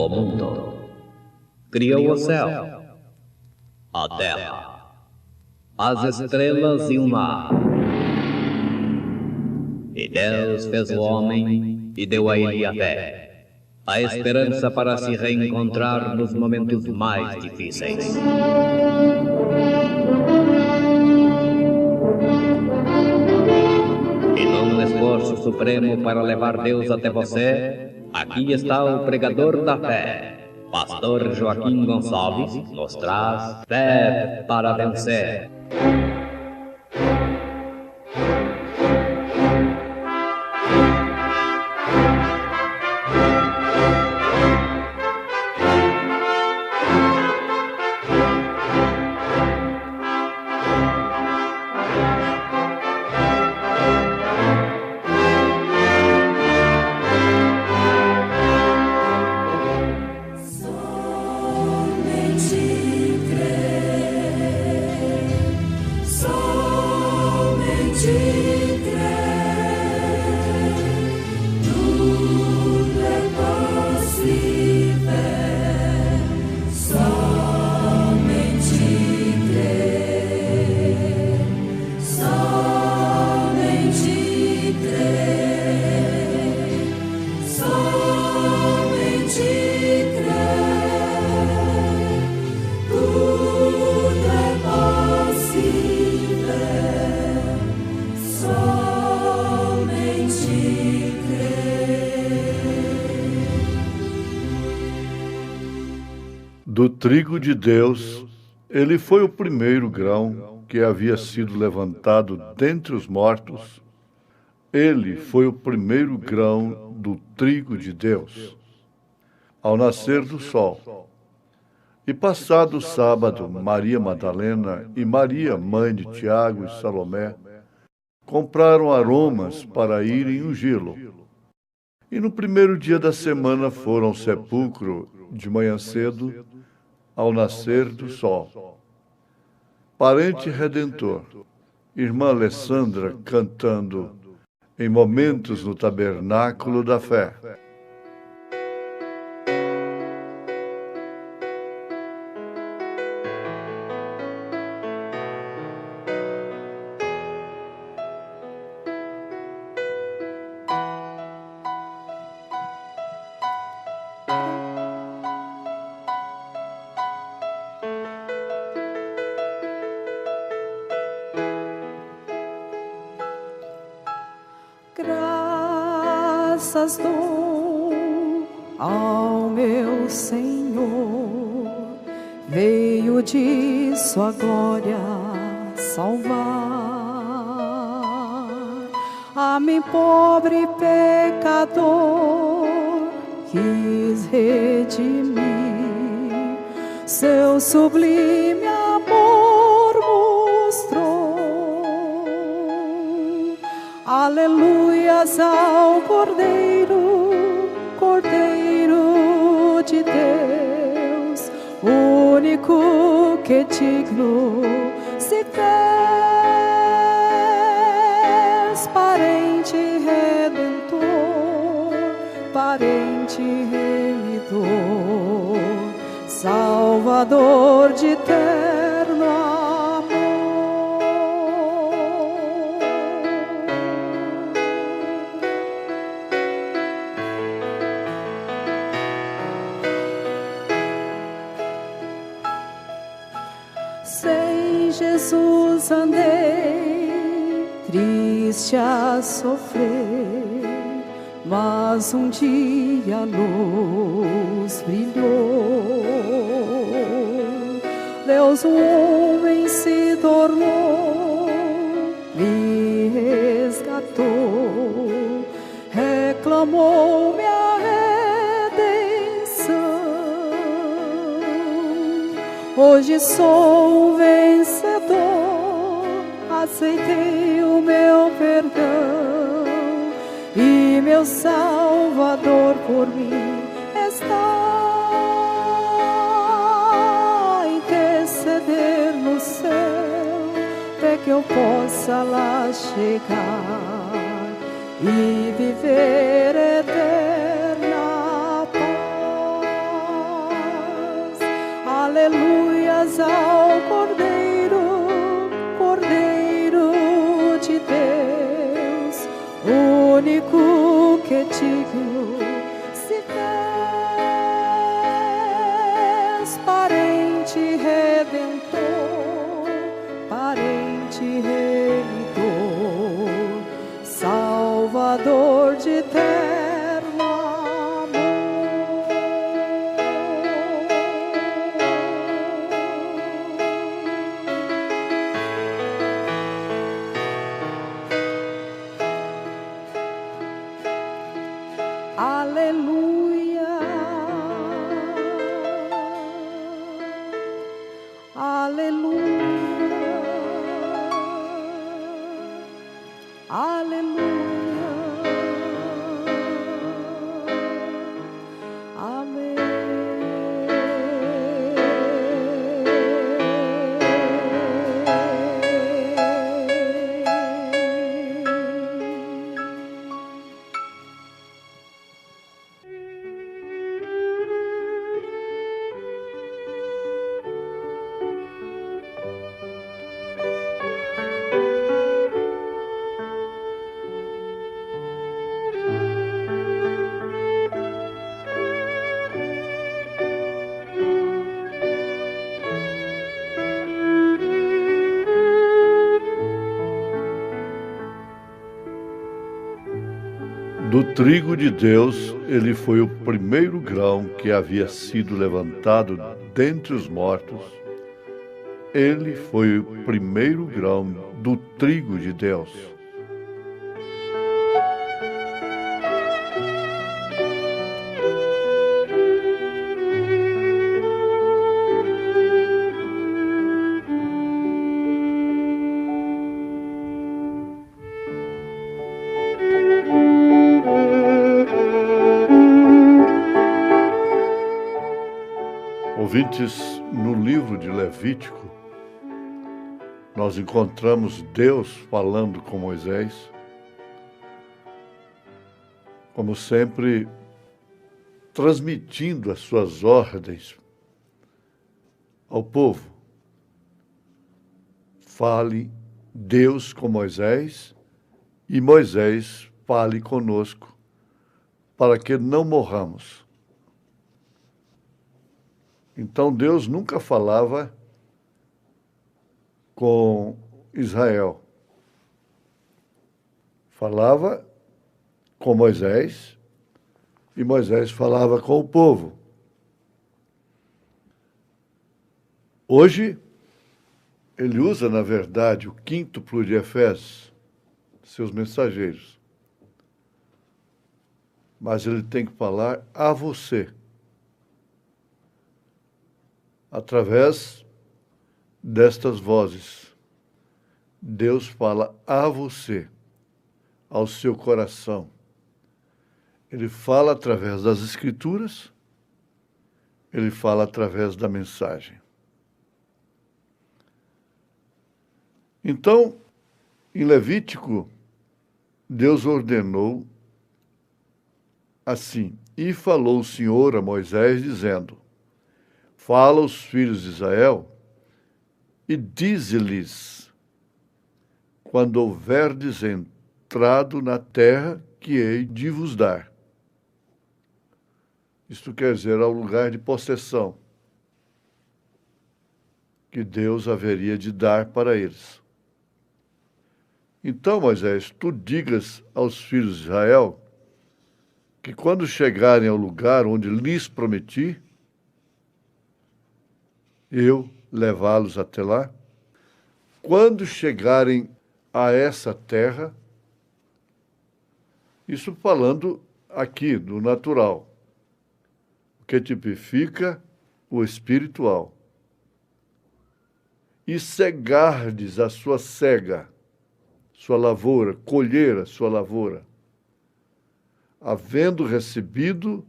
o mundo, criou o céu, a terra, as estrelas e o mar. E Deus fez o homem e deu a ele a fé, a esperança para se reencontrar nos momentos mais difíceis. E num esforço supremo para levar Deus até você, aqui está o pregador da fé, Pastor Joaquim Gonçalves, nos traz fé para vencer. Do trigo de Deus, ele foi o primeiro grão que havia sido levantado dentre os mortos. Ele foi o primeiro grão do trigo de Deus, ao nascer do sol. E passado o sábado, Maria Madalena e Maria, mãe de Tiago e Salomé, compraram aromas para irem ungí-lo. E no primeiro dia da semana foram ao sepulcro de manhã cedo, ao nascer do sol. Parente Redentor, irmã Alessandra cantando em momentos no tabernáculo da fé. Graças dou ao meu Senhor, veio de sua glória salvar a mim, pobre pecador, quis redimir, seu sublime amor mostrou. Aleluias ao Cordeiro, Cordeiro de Deus, único que digno se fez, parente redentor, parente remidor, Salvador de eterno amor. Sem Jesus andei, triste a sofrer, mas um dia a luz brilhou. Deus, um homem se tornou, me resgatou, reclamou minha redenção. Hoje sou um vencedor, aceitei o meu perdão, e meu Salvador por mim está a interceder no céu, para que eu possa lá chegar e viver eterna paz. Aleluias ao Cordeiro, Cordeiro de Deus, único que digno se fez, parente redentor, parente remidor, Salvador de eterno amor. Aleluia, aleluia, aleluia, amém. Do trigo de Deus, ele foi o primeiro grão que havia sido levantado dentre os mortos. Ele foi o primeiro grão do trigo de Deus. Ouvintes, no livro de Levítico, nós encontramos Deus falando com Moisés, como sempre, transmitindo as suas ordens ao povo. Fale Deus com Moisés e Moisés fale conosco, para que não morramos. Então Deus nunca falava com Israel. Falava com Moisés e Moisés falava com o povo. Hoje, ele usa, na verdade, o quíntuplo de Efésios, seus mensageiros. Mas ele tem que falar a você. Através destas vozes, Deus fala a você, ao seu coração. Ele fala através das Escrituras, ele fala através da mensagem. Então, em Levítico, Deus ordenou assim: e falou o Senhor a Moisés, dizendo: fala aos filhos de Israel e dize-lhes, quando houverdes entrado na terra que hei de vos dar. Isto quer dizer, ao lugar de possessão que Deus haveria de dar para eles. Então, Moisés, tu digas aos filhos de Israel que quando chegarem ao lugar onde lhes prometi, eu levá-los até lá, quando chegarem a essa terra, isso falando aqui do natural, que tipifica o espiritual, e cegardes a sua cega, sua lavoura, colher a sua lavoura, havendo recebido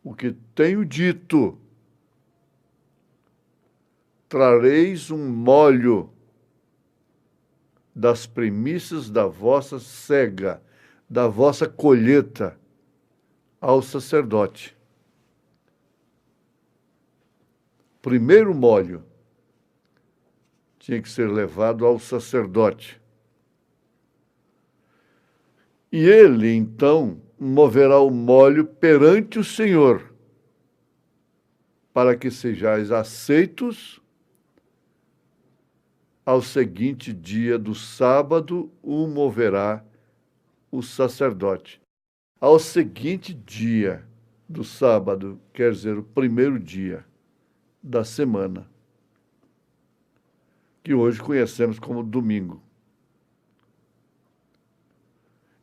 o que tenho dito, trareis um molho das primícias da vossa cega, da vossa colheita, ao sacerdote. primeiro molho tinha que ser levado ao sacerdote. E ele, então, moverá o molho perante o Senhor, para que sejais aceitos ao seguinte dia do sábado, o moverá o sacerdote. Ao seguinte dia do sábado, quer dizer, o primeiro dia da semana, que hoje conhecemos como domingo.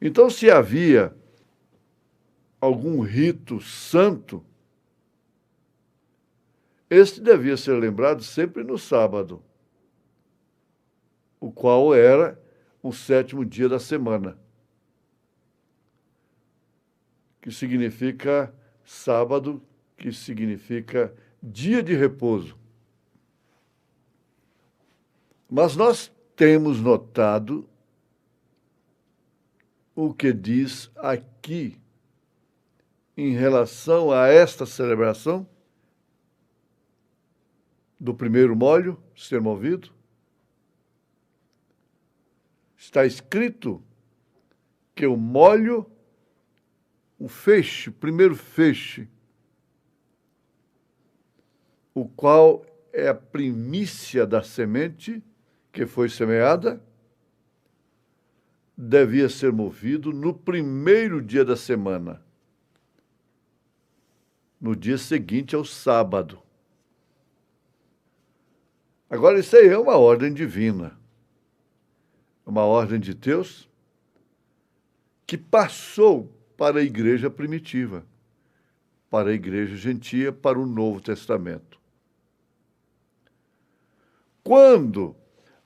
Então, se havia algum rito santo, este devia ser lembrado sempre no sábado, o qual era o sétimo dia da semana, que significa sábado, que significa dia de repouso. Mas nós temos notado o que diz aqui em relação a esta celebração do primeiro molho ser movido. Está escrito que o molho, o feixe, o primeiro feixe, o qual é a primícia da semente que foi semeada, devia ser movido no primeiro dia da semana, no dia seguinte ao sábado. Agora, isso aí é uma ordem divina, uma ordem de Deus que passou para a igreja primitiva, para a igreja gentia, para o Novo Testamento. Quando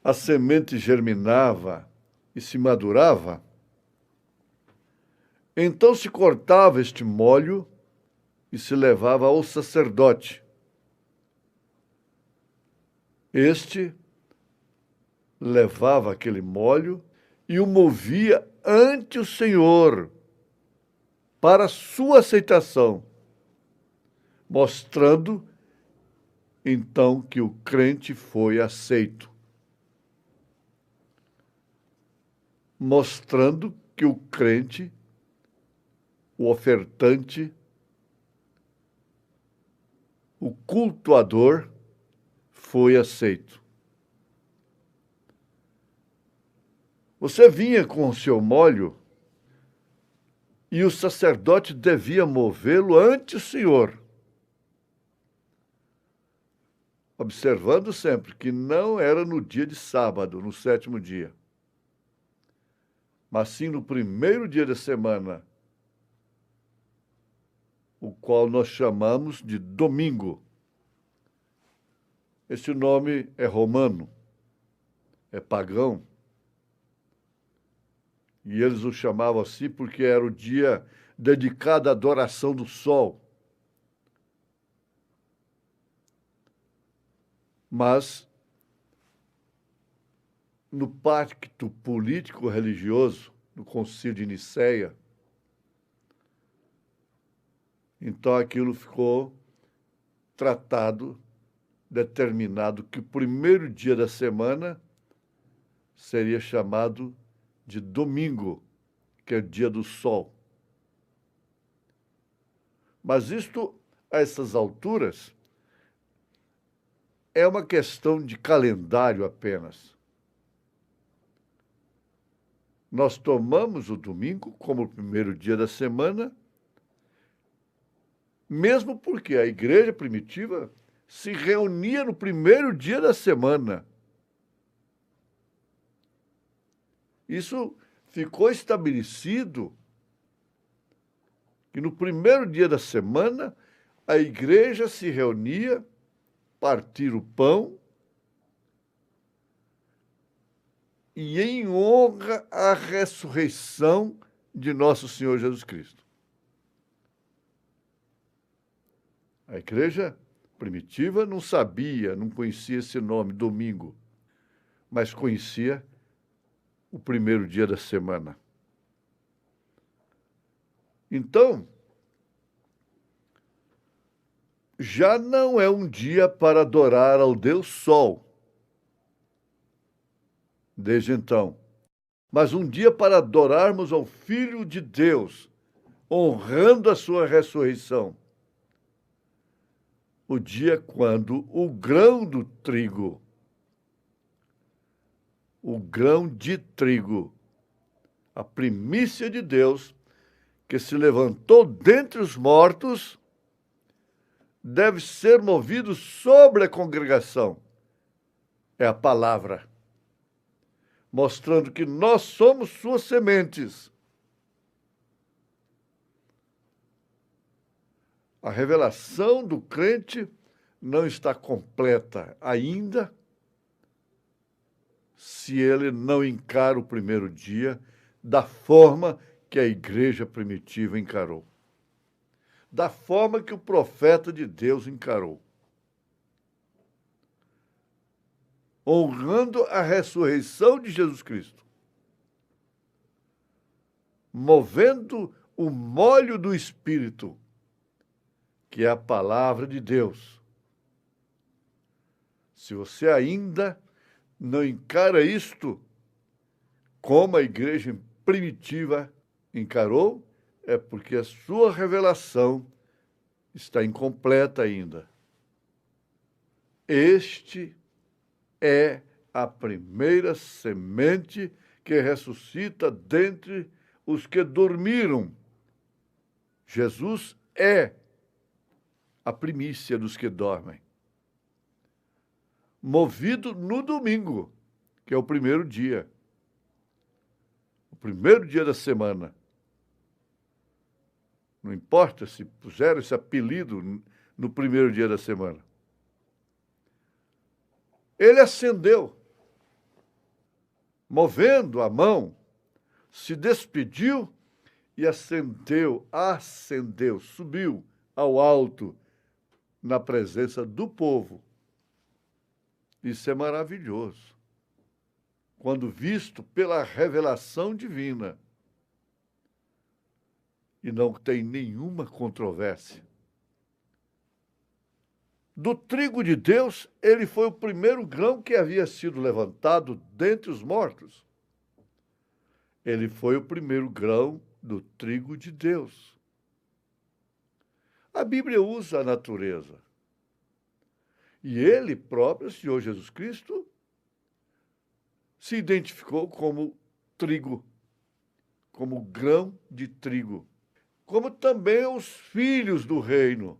a semente germinava e se madurava, então se cortava este molho e se levava ao sacerdote. Este levava aquele molho e o movia ante o Senhor para sua aceitação, mostrando então que o crente foi aceito. Mostrando que o crente, o ofertante, o cultuador, foi aceito. Você vinha com o seu molho e o sacerdote devia movê-lo ante o Senhor, observando sempre que não era no dia de sábado, no sétimo dia, mas sim no primeiro dia da semana, o qual nós chamamos de domingo. Esse nome é romano, é pagão, e eles o chamavam assim porque era o dia dedicado à adoração do sol. Mas, no pacto político-religioso, no Concílio de Nicéia, então aquilo ficou tratado, determinado, que o primeiro dia da semana seria chamado de domingo, que é o dia do sol. Mas isto, a essas alturas, é uma questão de calendário apenas. Nós tomamos o domingo como o primeiro dia da semana, mesmo porque a igreja primitiva se reunia no primeiro dia da semana. Isso ficou estabelecido que no primeiro dia da semana a igreja se reunia, partir o pão e em honra à ressurreição de nosso Senhor Jesus Cristo. A igreja primitiva não sabia, não conhecia esse nome, domingo, mas conhecia o primeiro dia da semana. Então, já não é um dia para adorar ao Deus Sol, desde então, mas um dia para adorarmos ao Filho de Deus, honrando a sua ressurreição. O dia quando o grão do trigo, o grão de trigo, a primícia de Deus, que se levantou dentre os mortos, deve ser movido sobre a congregação. É a palavra, mostrando que nós somos suas sementes. A revelação do crente não está completa ainda se ele não encara o primeiro dia da forma que a igreja primitiva encarou, da forma que o profeta de Deus encarou, honrando a ressurreição de Jesus Cristo, movendo o molho do Espírito, que é a palavra de Deus. Se você ainda não encara isto como a igreja primitiva encarou, é porque a sua revelação está incompleta ainda. Este é a primeira semente que ressuscita dentre os que dormiram. Jesus é a primícia dos que dormem. Movido no domingo, que é o primeiro dia da semana. Não importa se puseram esse apelido no primeiro dia da semana. Ele ascendeu, movendo a mão, se despediu e ascendeu, subiu ao alto, na presença do povo. Isso é maravilhoso, quando visto pela revelação divina. E não tem nenhuma controvérsia. Do trigo de Deus, ele foi o primeiro grão que havia sido levantado dentre os mortos. Ele foi o primeiro grão do trigo de Deus. A Bíblia usa a natureza. E ele próprio, o Senhor Jesus Cristo, se identificou como trigo, como grão de trigo, como também os filhos do reino.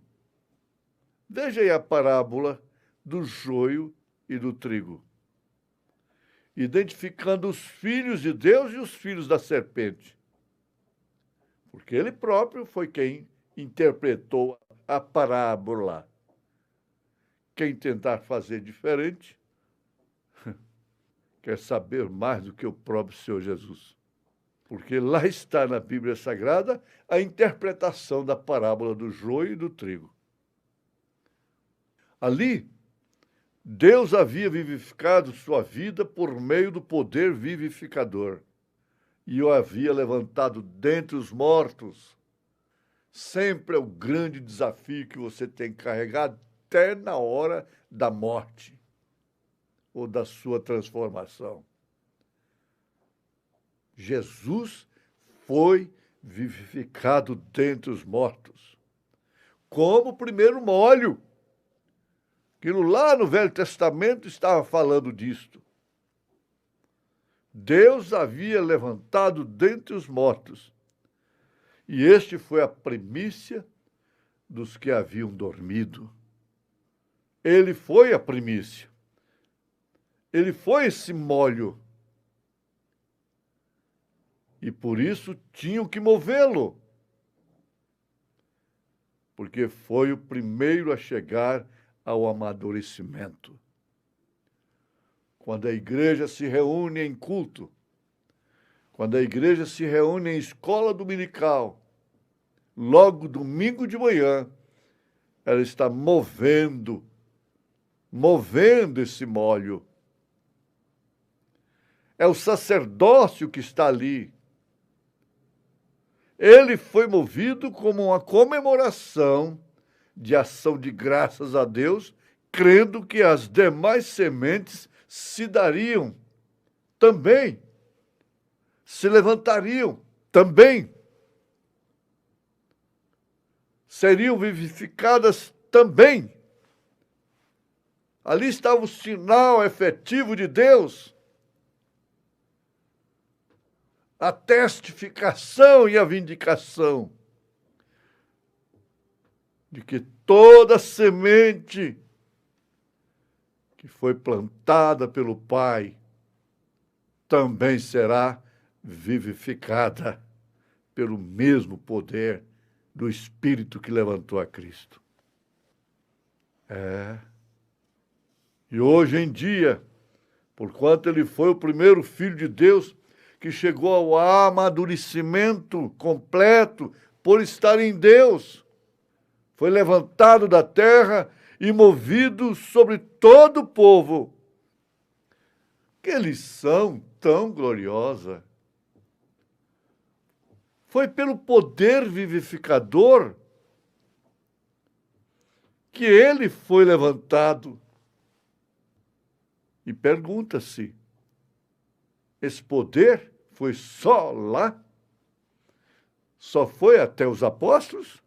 Veja aí a parábola do joio e do trigo, identificando os filhos de Deus e os filhos da serpente, porque ele próprio foi quem interpretou a parábola. Quem tentar fazer diferente quer saber mais do que o próprio Senhor Jesus. Porque lá está na Bíblia Sagrada a interpretação da parábola do joio e do trigo. Ali, Deus havia vivificado sua vida por meio do poder vivificador e o havia levantado dentre os mortos. Sempre é o grande desafio que você tem que carregar até na hora da morte ou da sua transformação. Jesus foi vivificado dentre os mortos, como o primeiro molho, que lá no Velho Testamento estava falando disto. Deus havia levantado dentre os mortos, e este foi a primícia dos que haviam dormido. Ele foi a primícia. Ele foi esse molho. E por isso tinham que movê-lo. Porque foi o primeiro a chegar ao amadurecimento. Quando a igreja se reúne em culto, quando a igreja se reúne em escola dominical, logo domingo de manhã, ela está movendo esse molho. É o sacerdócio que está ali. Ele foi movido como uma comemoração de ação de graças a Deus, crendo que as demais sementes se dariam também, se levantariam também, seriam vivificadas também. Ali estava o sinal efetivo de Deus, a testificação e a vindicação de que toda semente que foi plantada pelo Pai também será vivificada pelo mesmo poder do Espírito que levantou a Cristo. E hoje em dia, porquanto ele foi o primeiro Filho de Deus que chegou ao amadurecimento completo por estar em Deus, foi levantado da terra e movido sobre todo o povo. Que lição tão gloriosa! Foi pelo poder vivificador que ele foi levantado. E pergunta-se, esse poder foi só lá? Só foi até os apóstolos?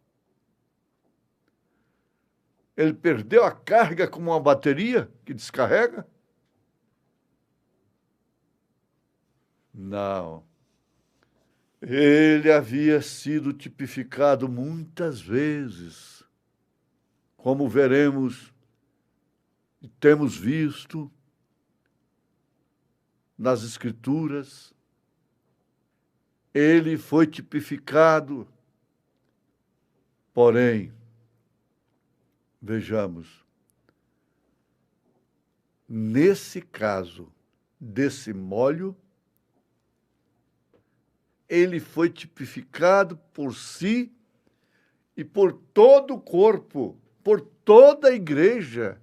Ele perdeu a carga como uma bateria que descarrega? Não. Ele havia sido tipificado muitas vezes, como veremos e temos visto nas Escrituras. Ele foi tipificado, porém, vejamos, nesse caso desse molho, ele foi tipificado por si e por todo o corpo, por toda a igreja.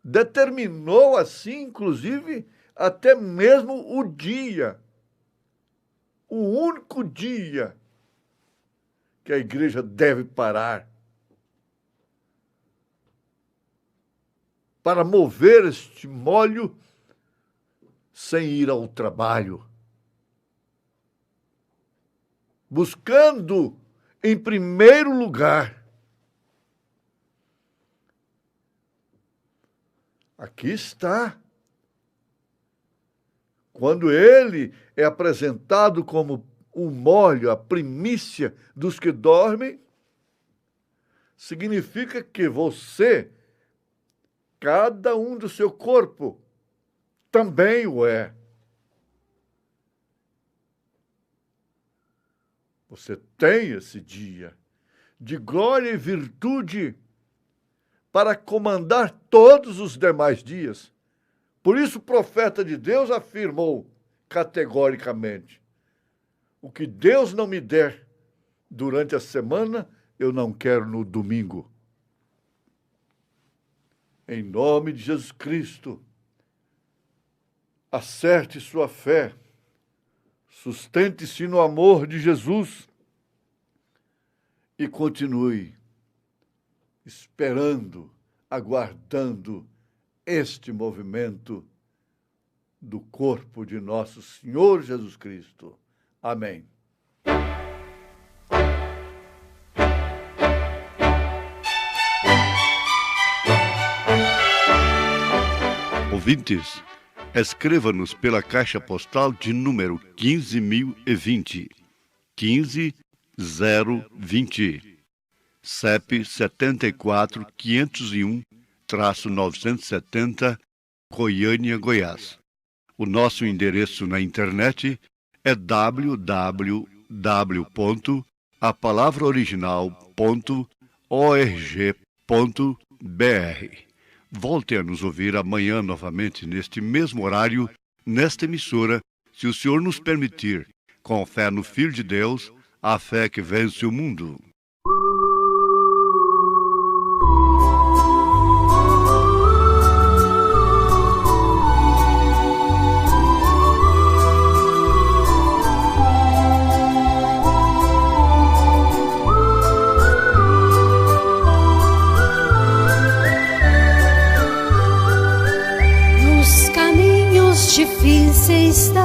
Determinou assim, inclusive, até mesmo o dia, o único dia que a igreja deve parar para mover este molho sem ir ao trabalho, buscando em primeiro lugar. Aqui está. Quando ele é apresentado como um molho, a primícia dos que dormem, significa que você, cada um do seu corpo, também o é. Você tem esse dia de glória e virtude para comandar todos os demais dias. Por isso o profeta de Deus afirmou categoricamente: o que Deus não me der durante a semana, eu não quero no domingo. Em nome de Jesus Cristo, acerte sua fé, sustente-se no amor de Jesus e continue esperando, aguardando este movimento do corpo de nosso Senhor Jesus Cristo. Amém. Ouvintes, escreva-nos pela caixa postal de número 15.020, 15020, CEP 74.501-970, Goiânia, Goiás. O nosso endereço na internet é www.apalavraoriginal.org.br. Volte a nos ouvir amanhã novamente neste mesmo horário, nesta emissora, se o Senhor nos permitir, com fé no Filho de Deus, a fé que vence o mundo.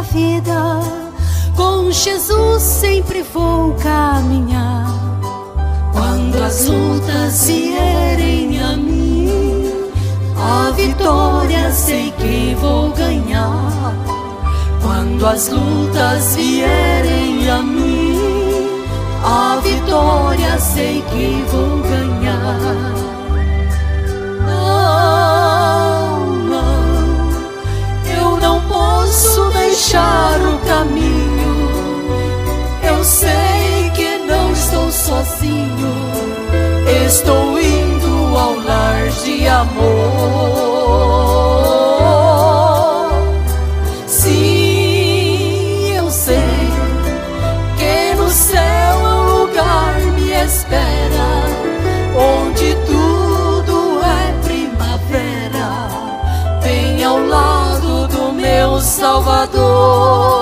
minha vida, com Jesus sempre vou caminhar. Quando as lutas vierem a mim, a vitória sei que vou ganhar. Quando as lutas vierem a mim, a vitória sei que vou ganhar. Eu não posso deixar o caminho. Eu sei que não estou sozinho. Estou indo ao lar de amor. Sim, eu sei que no céu um lugar me espera, onde tudo é primavera, bem ao lado do meu Salvador.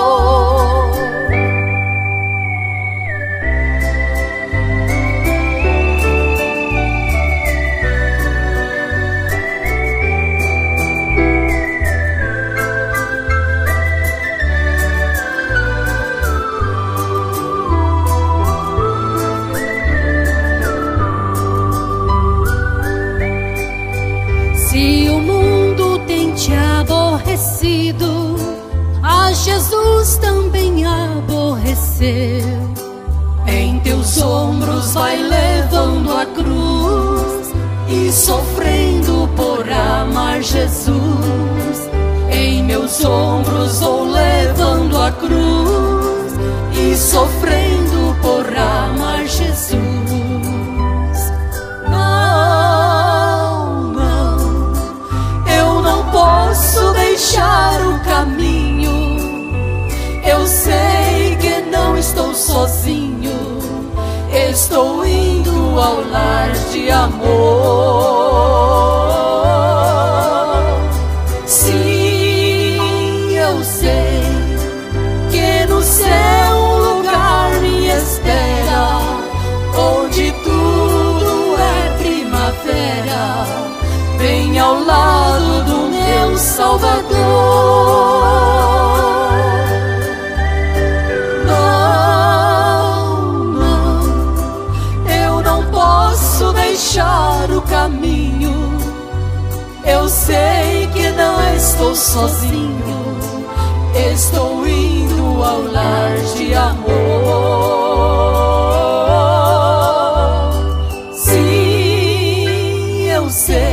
Se o mundo tem te aborrecido, a Jesus também aborreceu. Em teus ombros vai levando a cruz e sofrendo por amar Jesus. Em meus ombros vou levando a cruz e sofrendo por amar Jesus. Posso deixar o caminho. Eu sei que não estou sozinho. Estou indo ao lar de amor. Sim, eu sei que no céu um lugar me espera, onde tudo é primavera, bem ao lado do meu Salvador. Não, eu não posso deixar o caminho. Eu sei que não estou sozinho. Estou indo ao lar de amor. Sim, eu sei